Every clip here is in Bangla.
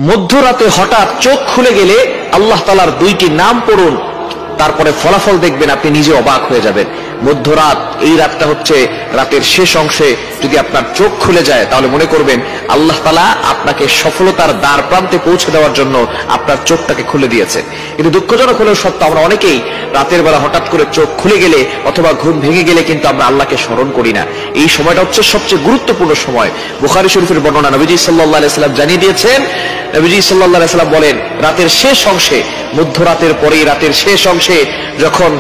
মধ্যরাতে হঠাৎ চোখ খুলে গেলে আল্লাহ তাআলার দুইটি নাম পড়ুন, তারপরে ফলাফল দেখবেন আপনি নিজে অবাক হয়ে যাবেন। মধ্যরাত, এই রাতটা হচ্ছে রাতের শেষ অংশে যদি আপনার চোখ খুলে যায় তাহলে মনে করবেন আল্লাহ তাআলা আপনাকে সফলতার দ্বার প্রান্তে পৌঁছে দেওয়ার জন্য আপনার চোখটাকে খুলে দিয়েছে। কিন্তু দুঃখজনক হলেও সত্য, আমরা অনেকেই রাতের বেলা হঠাৎ করে চোখ খুলে গেলে অথবা ঘুম ভেঙে গেলে কিন্তু আমরা আল্লাহকে স্মরণ করি না। এই সময়টা হচ্ছে সবচেয়ে গুরুত্বপূর্ণ সময়। বুখারী শরীফের বর্ণনা, নবীজি সাল্লাল্লাহু আলাইহি ওয়াসাল্লাম জানিয়ে দিয়েছেন, নবীজি সাল্লাল্লাহু আলাইহি ওয়াসাল্লাম বলেন, রাতের শেষ অংশে, মধ্যরাতের পরে রাতের শেষ অংশে যখন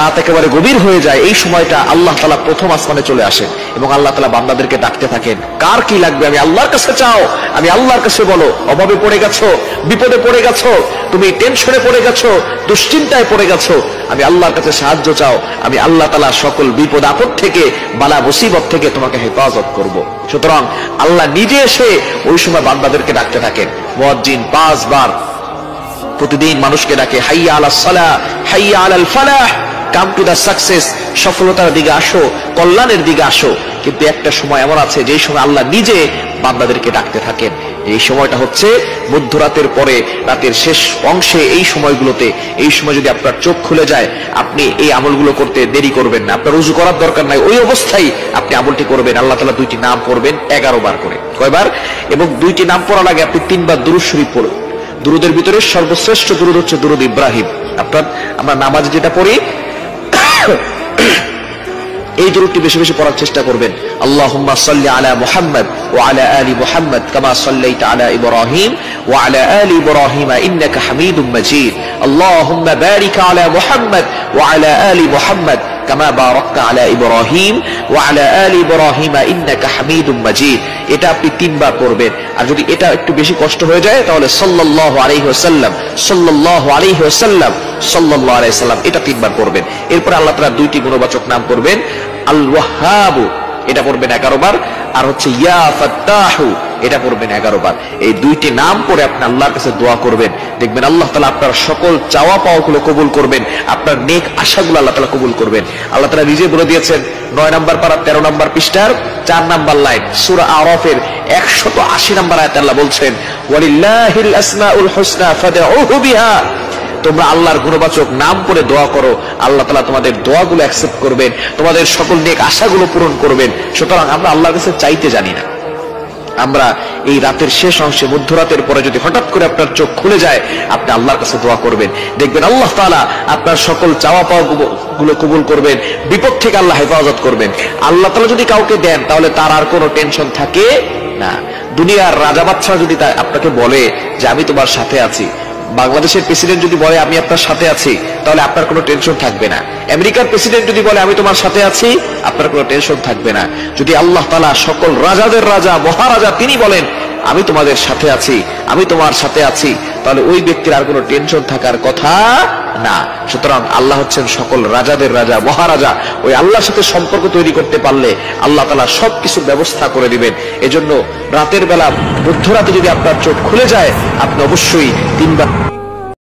রাত একেবারে গভীর হয়ে যায়, এই সময়টা আল্লাহ তাআলা প্রথম আসমানে চলে আসেন এবং আল্লাহ তাআলা বান্দাদেরকে ডাকতে থাকেন, কার কি লাগবে আমি আল্লাহর কাছে চাও, আমি আল্লাহর কাছে বলো। অভাবে পড়ে গেছো, বিপদে পড়ে গেছো, তুমি টেনশনে পড়ে গেছো, দুশ্চিন্তায় পড়ে গেছো, আমি আল্লাহর কাছে সাহায্য চাও, আমি আল্লাহ তাআলা সকল বিপদ আপদ থেকে, বালা মুসিবত থেকে তোমাকে হেফাজত করব। সুতরাং আল্লাহ নিজে এসে ওই সময় বান্দাদেরকে ডাকতে থাকেন। মুয়াজ্জিন 5 বার প্রতিদিন মানুষকে ডাকে, হাইয়া আলাস সালাহ, হাইয়া আলাল ফালাহ, কাম টু দা সাকসেস, সফলতার দিকে আসো, কল্যাণের দিকে আসো। কিন্তু একটা সময় এমন আছে যে সময় আল্লাহ নিজে বান্দাদেরকে ডাকতে থাকেন। এই সময়টা হচ্ছে মধ্যরাতের পরে রাতের শেষ অংশে। এই সময়গুলোতে, এই সময় যদি আপনার চোখ খুলে যায়, আপনি এই আমলগুলো করতে দেরি করবেন না। আপনার ওযু করার দরকার নাই, ওই অবস্থায় আপনি আমলটি করবেন। আল্লাহ তাআলা দুইটি নাম পড়বেন 11 বার করে। কয়বার? এবং দুইটি নাম পড়ার আগে আপনি 3 বার দুরূদ শরীফ পড়ুন। দুরূদের ভিতরে সর্বশ্রেষ্ঠ দুরূদ হচ্ছে দুরূদ ইব্রাহিম। আমরা নামাজে যেটা পড়ি, এই দুরূদটি বেশি বেশি পড়ার চেষ্টা করবেন। আল্লাহুম্মা সাল্লি আলা মুহাম্মদ ওয়া আলা আলি মুহাম্মদ কামা সাল্লাইতা আলা ইব্রাহিম ওয়া আলা আলি ইব্রাহিম ইন্নাকা হামিদুম মাজিদ। আল্লাহুম্মা বারিক আলা মুহাম্মদ ওয়া আলা আলি মুহাম্মদ কামা বারাকতা আলা ইব্রাহিম ওয়া আলা আলি ইব্রাহিম ইন্নাকা হামিদুম মাজিদ। এটা আপনি 3 বার পড়বেন। আর যদি এটা একটু বেশি কষ্ট হয়ে যায় তাহলে সাল্লাল্লাহু আলাইহি ওয়াসাল্লাম, সাল্লাল্লাহু আলাইহি ওয়াসাল্লাম, সাল্লাল্লাহু আলাইহি ওয়াসাল্লাম, এটা 3 বার পড়বেন। এরপর আল্লাহ তাআলা দুইটি গুণবাচক নাম পড়বেন, আল ওয়াহ্হাব, এটা পড়বেন 11 বার, আর হচ্ছে ইয়া ফাত্তাহু, এটা পড়বেন 11 বার। এই দুইটি নাম পড়ে আপনি আল্লাহর কাছে দোয়া করবেন, দেখবেন আল্লাহ তাআলা আপনার সকল চাওয়া পাওয়াগুলো কবুল করবেন, আপনার নেক আশাগুলো আল্লাহ তাআলা কবুল করবেন। আল্লাহ তাআলা নিজে বলে দিয়েছেন 9 নম্বর পারা 13 নম্বর পৃষ্ঠার 4 নম্বর লাইন, সূরা আরাফের 180 নম্বর আয়াতে আল্লাহ বলছেন, ওয়ালিল্লাহিল আসমাউল হুসনা ফাদউহু বিহা। তোমরা আল্লাহর গুণবাচক নাম পড়ে দোয়া করো, আল্লাহ তাআলা তোমাদের দোয়াগুলো অ্যাকসেপ্ট করবেন, তোমাদের সকল নেক আশাগুলো পূরণ করবেন। সুতরাং আমরা আল্লাহর কাছে চাইতে জানি না। আমরা এই রাতের শেষ অংশে, মধ্যরাতের পরে যদি হঠাৎ করে আপনার চোখ খুলে যায়, আপনি আল্লাহর কাছে দোয়া করবেন, দেখবেন আল্লাহ তাআলা আপনার সকল চাওয়া পাওয়া গুলো কবুল করবেন, বিপদ থেকে আল্লাহ হেফাজত করবেন। আল্লাহ তাআলা যদি কাউকে দেন তাহলে তার আর কোনো টেনশন থাকে না। দুনিয়ার রাজা বাদশা যদি আপনাকে বলে যে আমি তোমার সাথে আছি, বাংলাদেশের প্রেসিডেন্ট যদি বলে আমি আপনার সাথে আছি, তাহলে আপনার কোনো টেনশন থাকবে না। আমেরিকার প্রেসিডেন্ট যদি বলে আমি তোমার সাথে আছি, আপনার কোনো টেনশন থাকবে না। যদি আল্লাহ তাআলা সকল রাজাদের রাজা, মহারাজা, তিনি বলেন আমি তোমাদের সাথে আছি, আমি তোমার সাথে আছি, তাহলে ওই ব্যক্তির আর কোনো টেনশন থাকার কথা না। সুতরাং আল্লাহ হচ্ছেন সকল রাজাদের রাজা, মহারাজা। ওই আল্লাহর সাথে সম্পর্ক তৈরি করতে পারলে আল্লাহ তাআলা সবকিছুর ব্যবস্থা করে দিবেন। এজন্য রাতের বেলা, মধ্যরাতে যদি আপনার চোখ খুলে যায়, আপনি অবশ্যই 3 বার